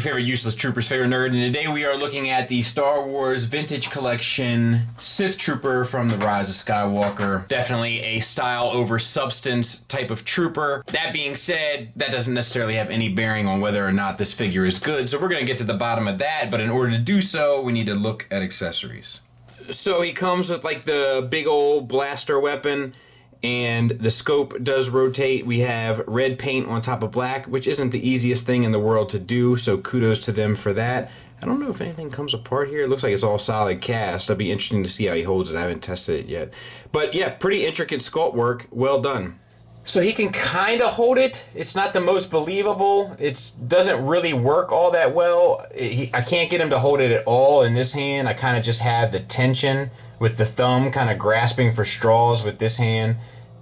your favorite useless trooper's favorite nerd, and today we are looking at the Star Wars Vintage Collection Sith Trooper from The Rise of Skywalker. Definitely a style over substance type of trooper. That being said, that doesn't necessarily have any bearing on whether or not this figure is good, so we're going to get to the bottom of that, but in order to do so, we need to look at accessories. So he comes with like the big old blaster weapon, and the scope does rotate. We have red paint on top of black, which isn't the easiest thing in the world to do, so kudos to them for that. I don't know if anything comes apart here. It looks like it's all solid cast. That'd be interesting to see how he holds it. I haven't tested it yet. But yeah, pretty intricate sculpt work. Well done. So he can kind of hold it. It's not the most believable. It doesn't really work all that well. I can't get him to hold it at all in this hand. I kind of just have the tension with the thumb kind of grasping for straws with this hand.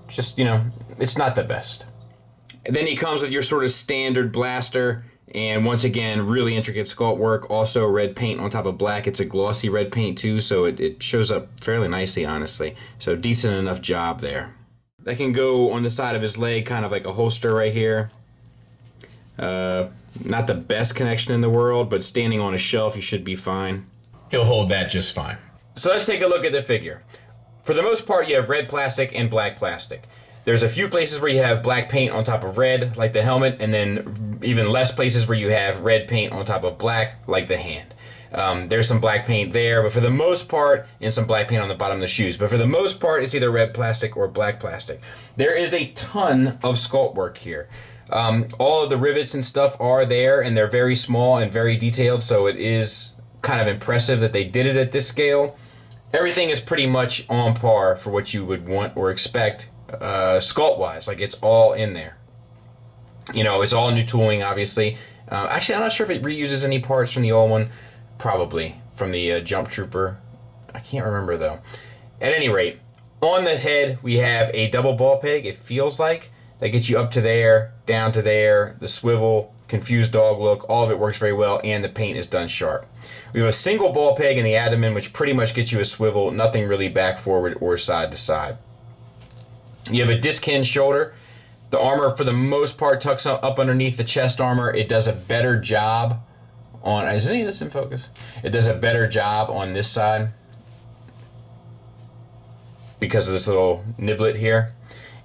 Just, you know, it's not the best. And then he comes with your sort of standard blaster, and once again, really intricate sculpt work. Also red paint on top of black. It's a glossy red paint too, so it shows up fairly nicely, honestly. So decent enough job there. That can go on the side of his leg, kind of like a holster right here. Not the best connection in the world, but standing on a shelf, you should be fine. He'll hold that just fine. So let's take a look at the figure. For the most part, you have red plastic and black plastic. There's a few places where you have black paint on top of red, like the helmet, and then even less places where you have red paint on top of black, like the hand. There's some black paint there, but for the most part, and some black paint on the bottom of the shoes. But for the most part, it's either red plastic or black plastic. There is a ton of sculpt work here. All of the rivets and stuff are there, and they're very small and very detailed, so it is kind of impressive that they did it at this scale. Everything is pretty much on par for what you would want or expect sculpt-wise. Like, it's all in there. You know, it's all new tooling, obviously. Actually, I'm not sure if it reuses any parts from the old one. Probably from the Jump Trooper. I can't remember, though. At any rate, on the head, we have a double ball peg, it feels like. That gets you up to there, down to there, the swivel, confused dog look. All of it works very well, and the paint is done sharp. We have a single ball peg in the abdomen, which pretty much gets you a swivel, nothing really back, forward, or side to side. You have a disc hinge shoulder. The armor, for the most part, tucks up underneath the chest armor. It does a better job on... Is any of this in focus? It does a better job on this side because of this little niblet here.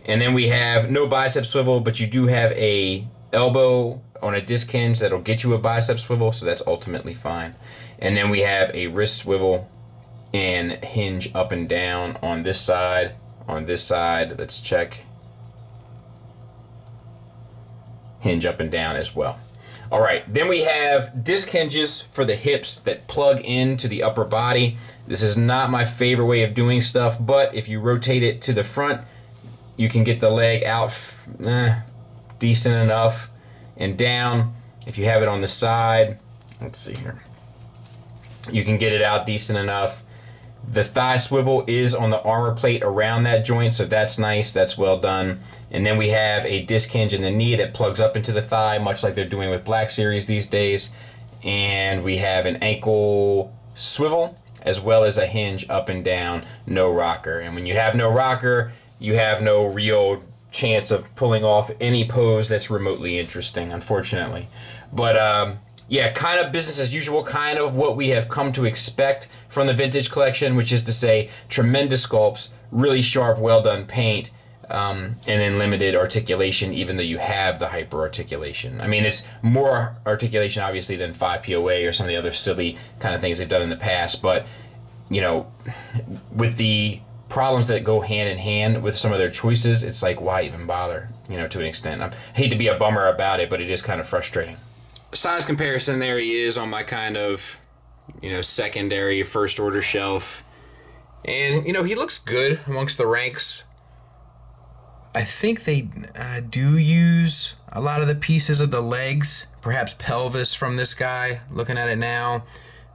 And then we have no bicep swivel, but you do have a elbow on a disc hinge that'll get you a bicep swivel, so that's ultimately fine. And then we have a wrist swivel and hinge up and down on this side. On this side, let's check. Hinge up and down as well. All right, then we have disc hinges for the hips that plug into the upper body. This is not my favorite way of doing stuff, but if you rotate it to the front, you can get the leg out decent enough and down. If you have it on the side, let's see here, you can get it out decent enough. The thigh swivel is on the armor plate around that joint, so that's nice, that's well done. And then we have a disc hinge in the knee that plugs up into the thigh, much like they're doing with Black Series these days. And we have an ankle swivel, as well as a hinge up and down, no rocker. And when you have no rocker, you have no real chance of pulling off any pose that's remotely interesting, unfortunately. But yeah, kind of business as usual, kind of what we have come to expect from the Vintage Collection, which is to say tremendous sculpts, really sharp, well done paint, and then limited articulation, even though you have the hyper articulation. I mean, it's more articulation obviously than 5POA or some of the other silly kind of things they've done in the past, but you know, with the problems that go hand in hand with some of their choices, it's like, why even bother, you know, to an extent. I hate to be a bummer about it, but it is kind of frustrating. Size comparison, there he is on my kind of, you know, secondary, first order shelf. And, you know, he looks good amongst the ranks. I think they do use a lot of the pieces of the legs, perhaps pelvis from this guy, looking at it now.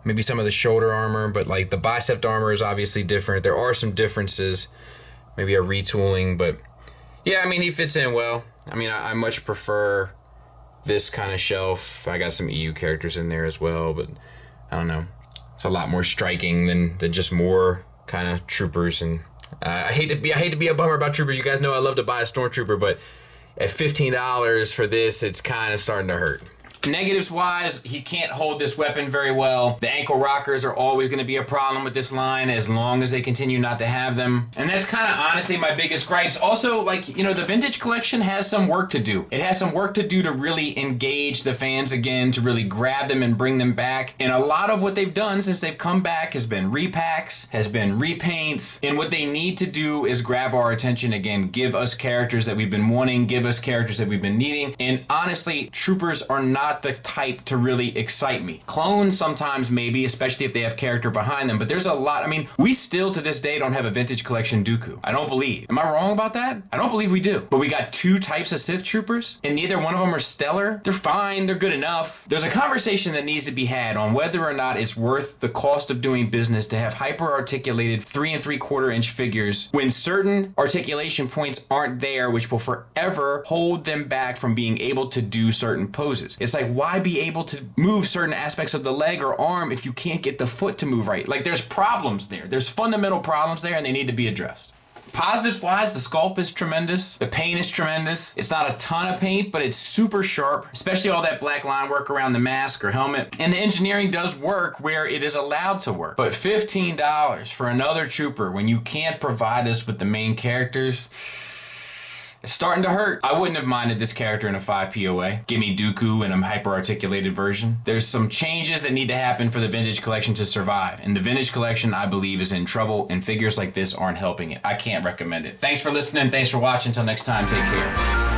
Maybe some of the shoulder armor, but like the bicep armor is obviously different. There are some differences, maybe a retooling, but yeah, I mean, he fits in well. I mean, I much prefer this kind of shelf. I got some EU characters in there as well, but I don't know. It's a lot more striking than just more kind of troopers. And I hate to be a bummer about troopers. You guys know I love to buy a stormtrooper, but at $15 for this, it's kind of starting to hurt. Negatives wise, he can't hold this weapon very well. The ankle rockers are always going to be a problem with this line as long as they continue not to have them. And that's kind of honestly my biggest gripes. Also, like, you know, the vintage collection has some work to do. It has some work to do to really engage the fans again, to really grab them and bring them back. And a lot of what they've done since they've come back has been repacks, has been repaints. And what they need to do is grab our attention again, give us characters that we've been wanting, give us characters that we've been needing. And honestly, troopers are not the type to really excite me. Clones sometimes maybe, especially if they have character behind them, but there's a lot. I mean, we still to this day don't have a vintage collection Dooku. I don't believe. Am I wrong about that? I don't believe we do. But we got 2 types of Sith troopers, and neither one of them are stellar. They're fine. They're good enough. There's a conversation that needs to be had on whether or not it's worth the cost of doing business to have hyper-articulated 3 3/4 inch figures when certain articulation points aren't there, which will forever hold them back from being able to do certain poses. It's like, why be able to move certain aspects of the leg or arm if you can't get the foot to move right? Like, there's problems there. There's fundamental problems there, and they need to be addressed. Positives wise, the sculpt is tremendous. The paint is tremendous. It's not a ton of paint, but it's super sharp, especially all that black line work around the mask or helmet. And the engineering does work where it is allowed to work. But $15 for another trooper when you can't provide us with the main characters, it's starting to hurt. I wouldn't have minded this character in a 5 POA. Give me Dooku in a hyper-articulated version. There's some changes that need to happen for the vintage collection to survive. And the vintage collection, I believe, is in trouble, and figures like this aren't helping it. I can't recommend it. Thanks for listening. Thanks for watching. Until next time, take care.